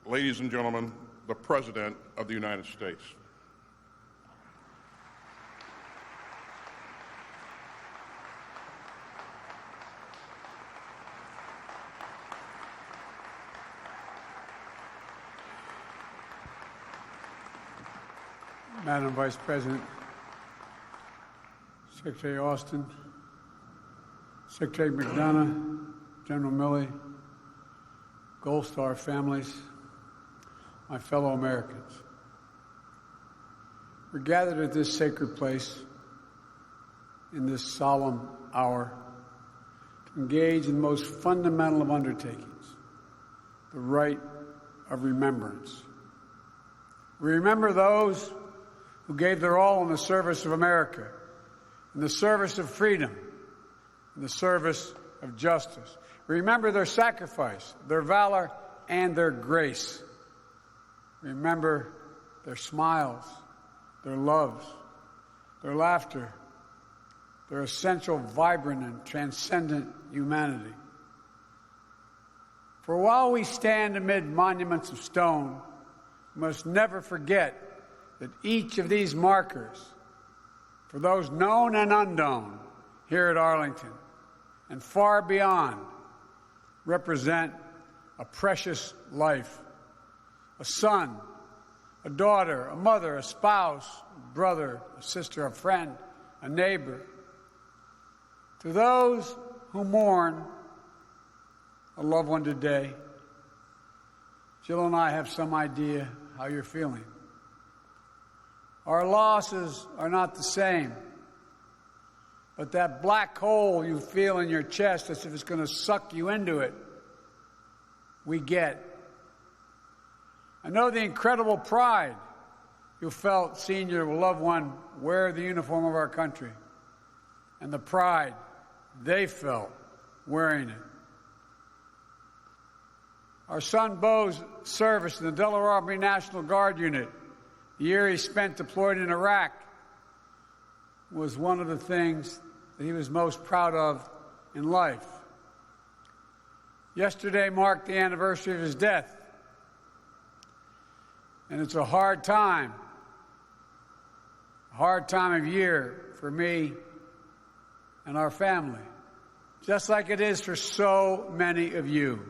ladies and gentlemen, the President of the United States. Madam Vice President, Secretary Austin, Secretary McDonough, General Milley, Gold Star families, my fellow Americans. We're gathered at this sacred place in this solemn hour to engage in the most fundamental of undertakings, the right of remembrance. We remember those who gave their all in the service of America, in the service of freedom, in the service of justice. We remember their sacrifice, their valor, and their grace. Remember their smiles, their loves, their laughter, their essential, vibrant, and transcendent humanity. For while we stand amid monuments of stone, we must never forget that each of these markers, for those known and unknown here at Arlington and far beyond, represent a precious life. A son, a daughter, a mother, a spouse, a brother, a sister, a friend, a neighbor. To those who mourn a loved one today, Jill and I have some idea how you're feeling. Our losses are not the same, but that black hole you feel in your chest as if it's going to suck you into it, we get. I know the incredible pride you felt seeing your loved one wear the uniform of our country, and the pride they felt wearing it. Our son Bo's service in the Delaware Army National Guard Unit, the year he spent deployed in Iraq, was one of the things that he was most proud of in life. Yesterday marked the anniversary of his death, and it's a hard time of year for me and our family, just like it is for so many of you.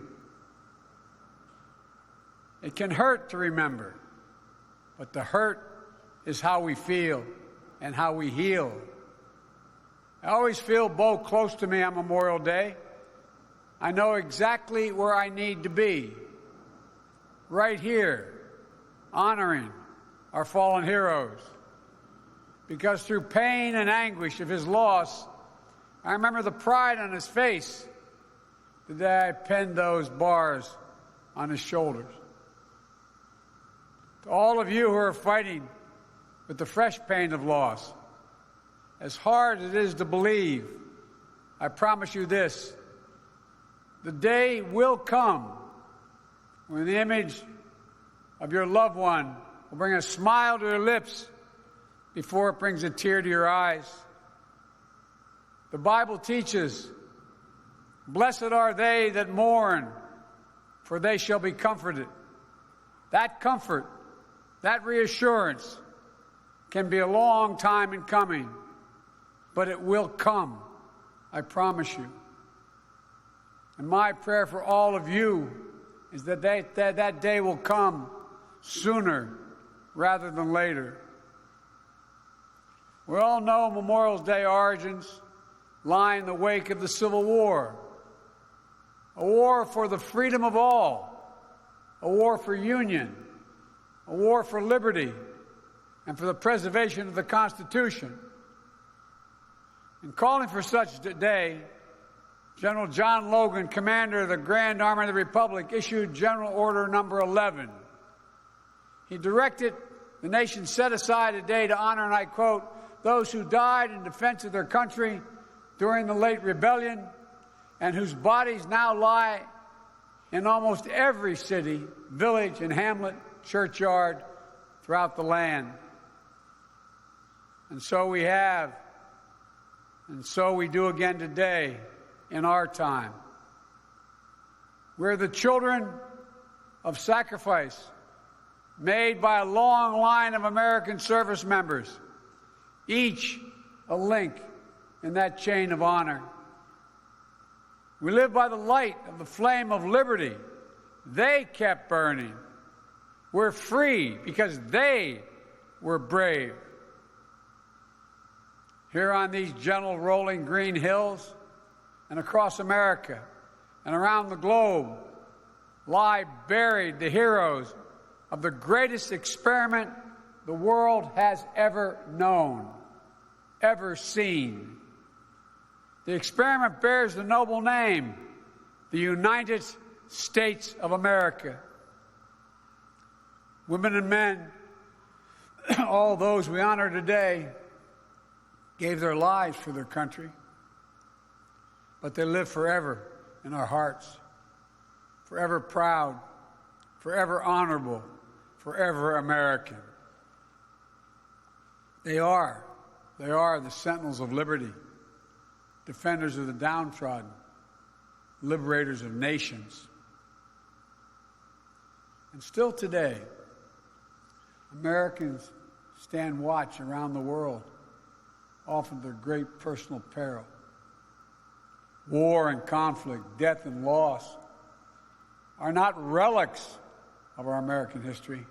It can hurt to remember, but the hurt is how we feel and how we heal. I always feel Bo close to me on Memorial Day. I know exactly where I need to be, right here, honoring our fallen heroes. Because through pain and anguish of his loss, I remember the pride on his face the day I penned those bars on his shoulders. To all of you who are fighting with the fresh pain of loss, as hard as it is to believe, I promise you this: the day will come when the image of your loved one will bring a smile to your lips before it brings a tear to your eyes. The Bible teaches, "Blessed are they that mourn, for they shall be comforted." That comfort, that reassurance can be a long time in coming, but it will come, I promise you. And my prayer for all of you is that that day will come sooner rather than later. We all know Memorial Day origins lie in the wake of the Civil War, a war for the freedom of all, a war for union, a war for liberty, and for the preservation of the Constitution. In calling for such a day, General John Logan, commander of the Grand Army of the Republic, issued General Order Number 11. He directed the nation set aside a day to honor, and I quote, "those who died in defense of their country during the late rebellion and whose bodies now lie in almost every city, village, and hamlet, churchyard throughout the land." And so we have, and so we do again today in our time. We're the children of sacrifice made by a long line of American service members, each a link in that chain of honor. We live by the light of the flame of liberty they kept burning. We're free because they were brave. Here on these gentle rolling green hills and across America and around the globe lie buried the heroes of the greatest experiment the world has ever known, ever seen. The experiment bears the noble name, the United States of America. Women and men, all those we honor today, gave their lives for their country, but they live forever in our hearts, forever proud, forever honorable, forever American. They are the sentinels of liberty, defenders of the downtrodden, liberators of nations. And still today, Americans stand watch around the world, often at their great personal peril. War and conflict, death and loss are not relics of our American history.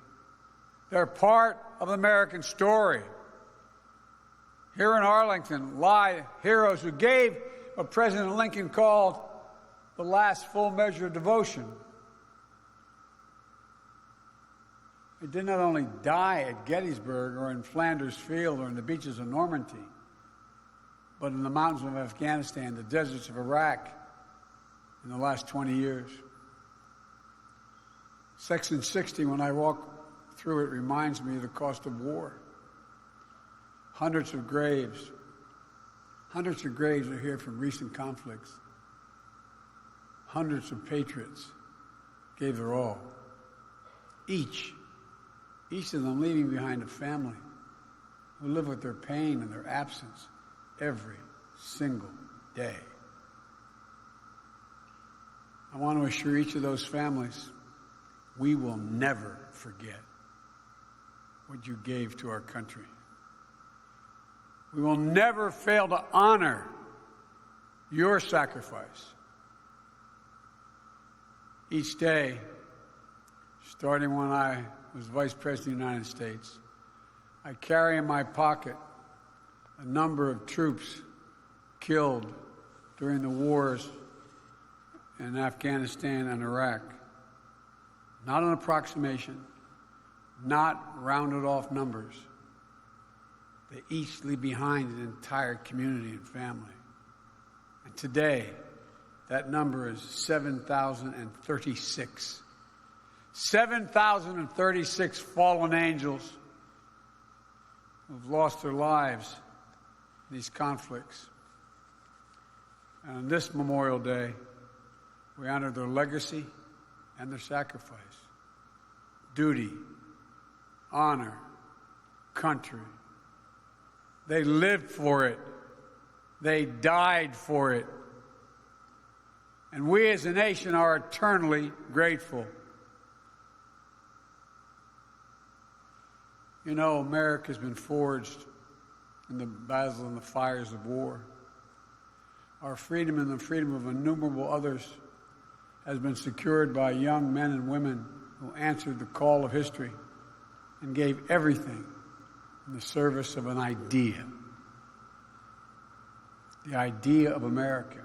They're part of the American story. Here in Arlington lie heroes who gave what President Lincoln called the last full measure of devotion. They did not only die at Gettysburg or in Flanders Field or in the beaches of Normandy, but in the mountains of Afghanistan, the deserts of Iraq in the last 20 years. Section 60, when I walk through it, reminds me of the cost of war. Hundreds of graves are here from recent conflicts. Hundreds of patriots gave their all. Each of them leaving behind a family who live with their pain and their absence every single day. I want to assure each of those families, we will never forget what you gave to our country. We will never fail to honor your sacrifice. Each day, starting when I was Vice President of the United States, I carry in my pocket a number of troops killed during the wars in Afghanistan and Iraq. Not an approximation, not rounded off numbers. They each leave behind an entire community and family. And today, that number is 7,036. 7,036 fallen angels who have lost their lives in these conflicts. And on this Memorial Day, we honor their legacy and their sacrifice. Duty, honor, country. They lived for it. They died for it. And we as a nation are eternally grateful. You know, America's been forged in the battles and the fires of war. Our freedom and the freedom of innumerable others has been secured by young men and women who answered the call of history and gave everything in the service of an idea. The idea of America.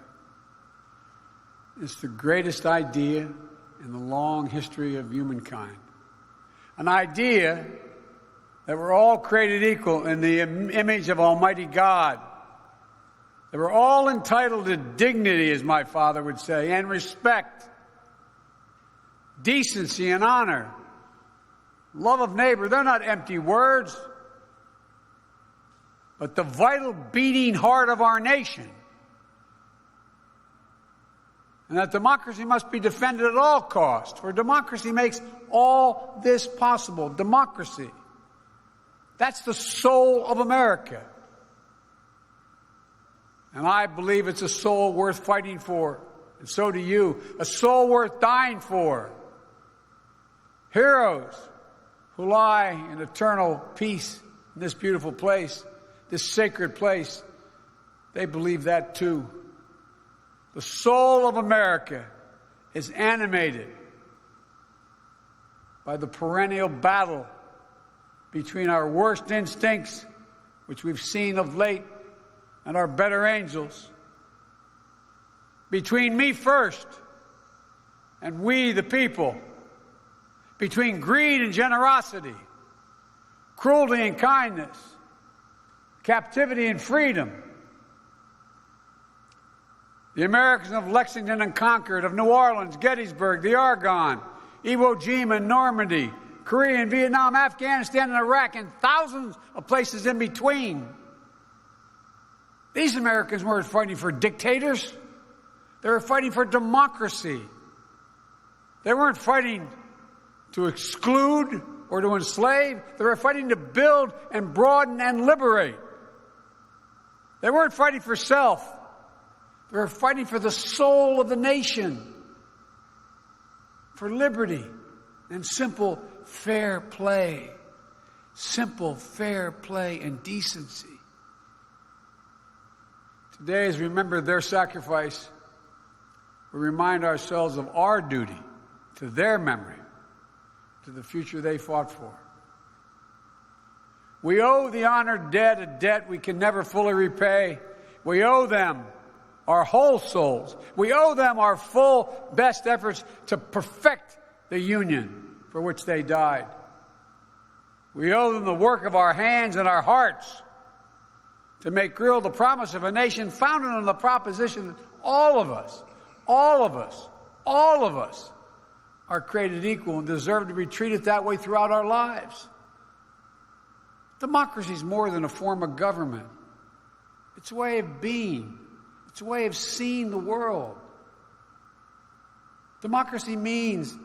It's the greatest idea in the long history of humankind. An idea that we're all created equal in the image of Almighty God. That we're all entitled to dignity, as my father would say, and respect, decency and honor, love of neighbor. They're not empty words, but the vital beating heart of our nation. And that democracy must be defended at all costs, for democracy makes all this possible. Democracy. That's the soul of America. And I believe it's a soul worth fighting for. And so do you. A soul worth dying for. heroes who lie in eternal peace in this beautiful place, this sacred place, they believe that too. The soul of America is animated by the perennial battle between our worst instincts, which we've seen of late, and our better angels. Between me first and we the people. Between greed and generosity, cruelty and kindness, captivity and freedom. The Americans of Lexington and Concord, of New Orleans, Gettysburg, the Argonne, Iwo Jima and Normandy, Korea and Vietnam, Afghanistan and Iraq, and thousands of places in between. These Americans weren't fighting for dictators. They were fighting for democracy. They weren't fighting to exclude or to enslave. They were fighting to build and broaden and liberate. They weren't fighting for self. They were fighting for the soul of the nation, for liberty and simple fair play. Simple fair play and decency. Today, as we remember their sacrifice, we remind ourselves of our duty to their memory, to the future they fought for. We owe the honored dead a debt we can never fully repay. We owe them our whole souls. We owe them our full best efforts to perfect the union for which they died. We owe them the work of our hands and our hearts to make real the promise of a nation founded on the proposition that all of us are created equal and deserve to be treated that way throughout our lives. Democracy is more than a form of government. It's a way of being. It's a way of seeing the world. Democracy means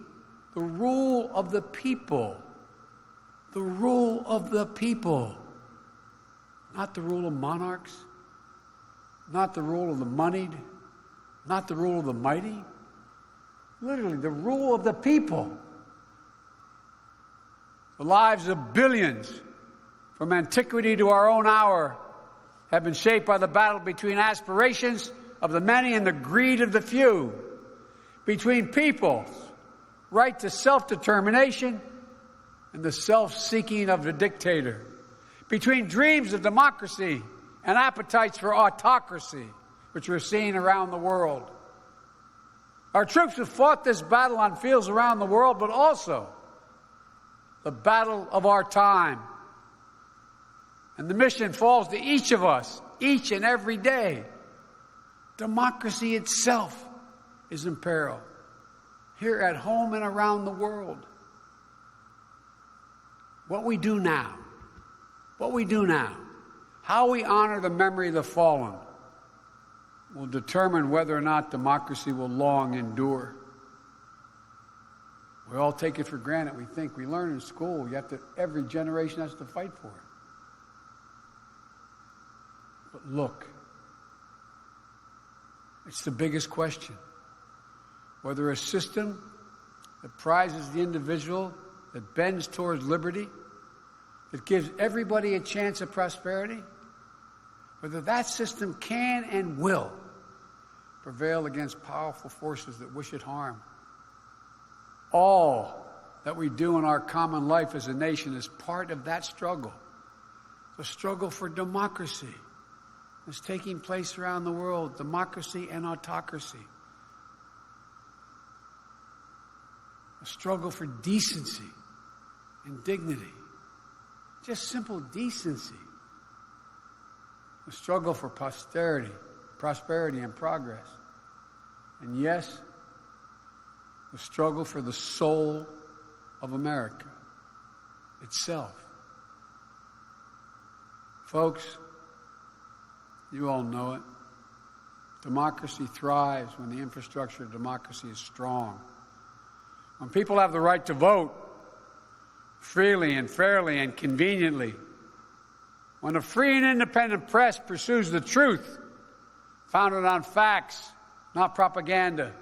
the rule of the people. The rule of the people. Not the rule of monarchs. Not the rule of the moneyed. Not the rule of the mighty. Literally, the rule of the people. The lives of billions, from antiquity to our own hour, have been shaped by the battle between aspirations of the many and the greed of the few, between people's right to self-determination and the self-seeking of the dictator, between dreams of democracy and appetites for autocracy, which we're seeing around the world. Our troops have fought this battle on fields around the world, but also the battle of our time. And the mission falls to each of us, each and every day. Democracy itself is in peril, here at home and around the world. What we do now, how we honor the memory of the fallen, will determine whether or not democracy will long endure. We all take it for granted. We think we learn in school, every generation has to fight for it. But look, it's the biggest question. Whether a system that prizes the individual, that bends towards liberty, that gives everybody a chance at prosperity, whether that system can and will prevail against powerful forces that wish it harm. All that we do in our common life as a nation is part of that struggle. The struggle for democracy is taking place around the world, democracy and autocracy. A struggle for decency and dignity. Just simple decency. A struggle for prosperity and progress. And yes, the struggle for the soul of America itself. Folks, you all know it. Democracy thrives when the infrastructure of democracy is strong. When people have the right to vote freely and fairly and conveniently. When a free and independent press pursues the truth, founded on facts, not propaganda.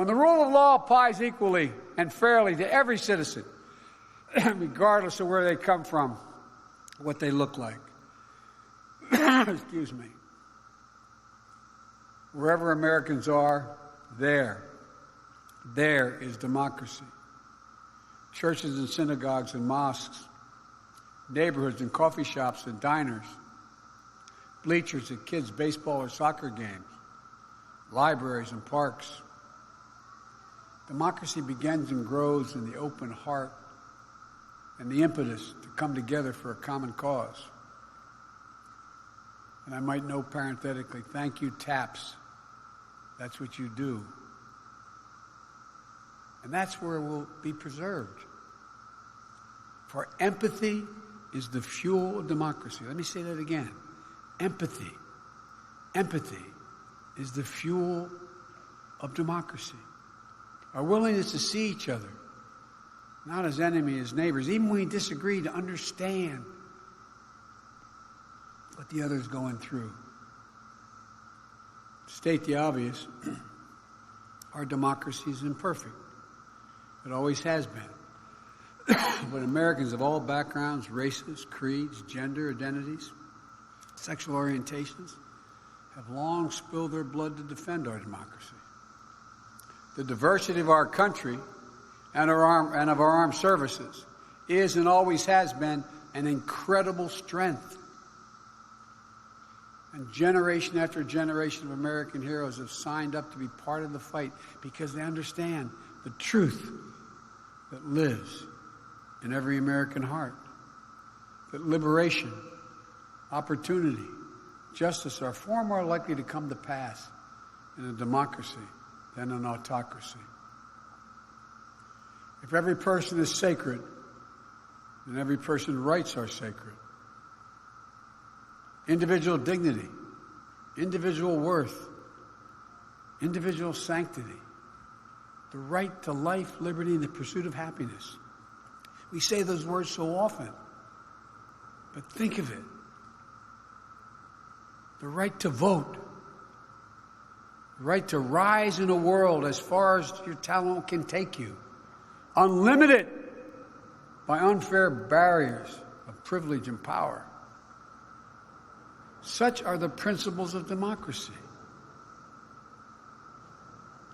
When the rule of law applies equally and fairly to every citizen, regardless of where they come from, what they look like. Excuse me. Wherever Americans are, there is democracy. Churches and synagogues and mosques, neighborhoods and coffee shops and diners, bleachers at kids' baseball or soccer games, libraries and parks. Democracy begins and grows in the open heart and the impetus to come together for a common cause. And I might note parenthetically, thank you, TAPS. That's what you do. And that's where we'll be preserved. For empathy is the fuel of democracy. Let me say that again. Empathy is the fuel of democracy. Our willingness to see each other, not as enemies, as neighbors, even when we disagree, to understand what the other is going through. To state the obvious, our democracy is imperfect. It always has been. But Americans of all backgrounds, races, creeds, gender identities, sexual orientations, have long spilled their blood to defend our democracy. The diversity of our country and of our armed services is and always has been an incredible strength. And generation after generation of American heroes have signed up to be part of the fight because they understand the truth that lives in every American heart. That liberation, opportunity, justice are far more likely to come to pass in a democracy than an autocracy. If every person is sacred, then every person's rights are sacred. Individual dignity, individual worth, individual sanctity, the right to life, liberty, and the pursuit of happiness. We say those words so often, but think of it. The right to vote, the right to rise in a world as far as your talent can take you, unlimited by unfair barriers of privilege and power. Such are the principles of democracy.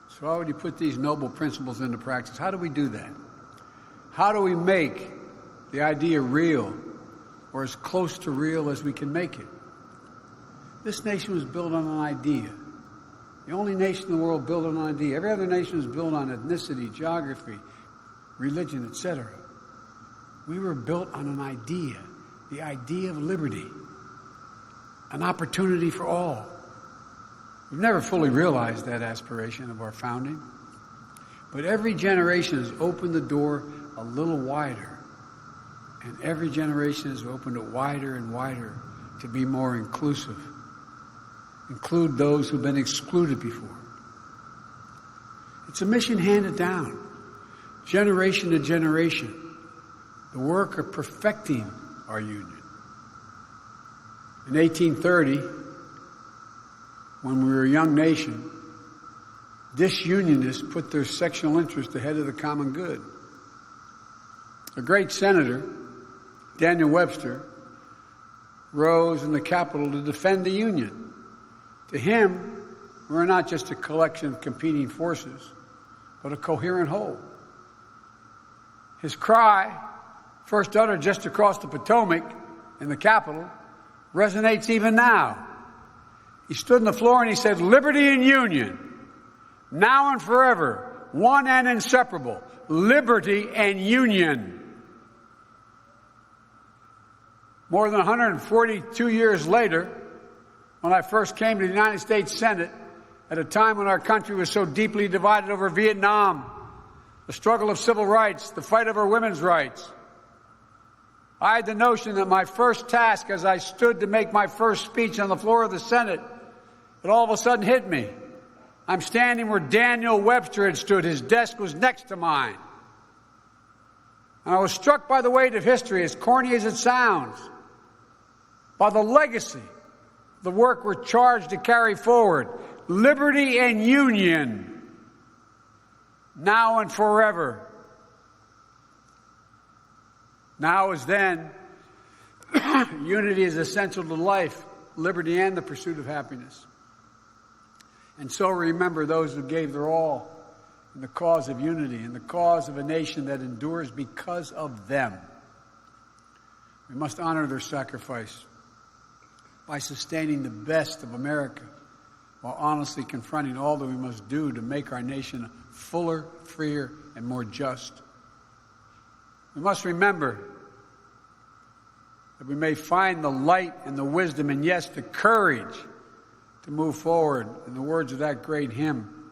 So how would you put these noble principles into practice? How do we do that? How do we make the idea real, or as close to real as we can make it? This nation was built on an idea. The only nation in the world built on an idea. Every other nation is built on ethnicity, geography, religion, etc. We were built on an idea, the idea of liberty, an opportunity for all. We've never fully realized that aspiration of our founding, but every generation has opened the door a little wider, and every generation has opened it wider and wider to be more inclusive, include those who've been excluded before. It's a mission handed down, generation to generation, the work of perfecting our union. In 1830, when we were a young nation, disunionists put their sectional interest ahead of the common good. A great senator, Daniel Webster, rose in the Capitol to defend the Union. To him, we're not just a collection of competing forces, but a coherent whole. His cry, first uttered just across the Potomac in the Capitol, resonates even now. He stood on the floor and he said, "Liberty and union, now and forever, one and inseparable. Liberty and union." More than 142 years later, when I first came to the United States Senate, at a time when our country was so deeply divided over Vietnam, the struggle of civil rights, the fight over women's rights, I had the notion that my first task as I stood to make my first speech on the floor of the Senate, it all of a sudden hit me. I'm standing where Daniel Webster had stood. His desk was next to mine. And I was struck by the weight of history, as corny as it sounds, by the legacy, the work we're charged to carry forward. Liberty and union. now and forever. Now as then, unity is essential to life, liberty, and the pursuit of happiness. And so remember those who gave their all in the cause of unity, in the cause of a nation that endures because of them. We must honor their sacrifice by sustaining the best of America while honestly confronting all that we must do to make our nation fuller, freer, and more just. We must remember that we may find the light and the wisdom and, yes, the courage to move forward. In the words of that great hymn,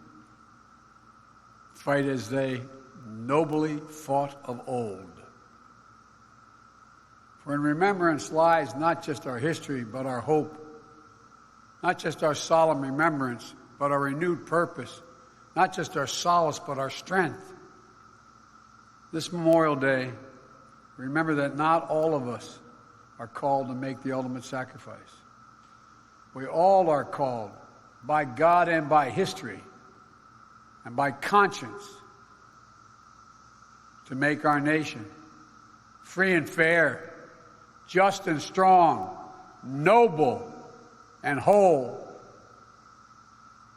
fight as they nobly fought of old. For in remembrance lies not just our history, but our hope. Not just our solemn remembrance, but our renewed purpose. Not just our solace, but our strength. This Memorial Day, remember that not all of us are called to make the ultimate sacrifice. We all are called by God and by history and by conscience to make our nation free and fair, just and strong, noble and whole.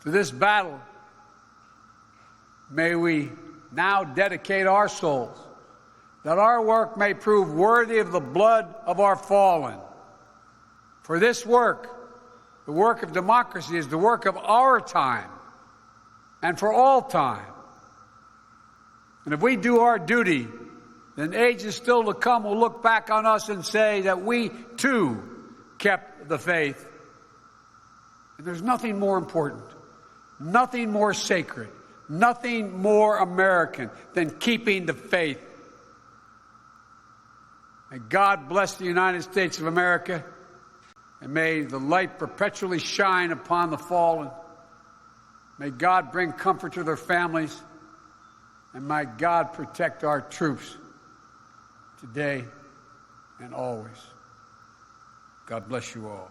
To this battle, may we now dedicate our souls, that our work may prove worthy of the blood of our fallen. For this work, the work of democracy, is the work of our time and for all time. And if we do our duty, then ages still to come will look back on us and say that we, too, kept the faith. And there's nothing more important, nothing more sacred, nothing more American than keeping the faith. May God bless the United States of America, and may the light perpetually shine upon the fallen. May God bring comfort to their families, and may God protect our troops today and always. God bless you all.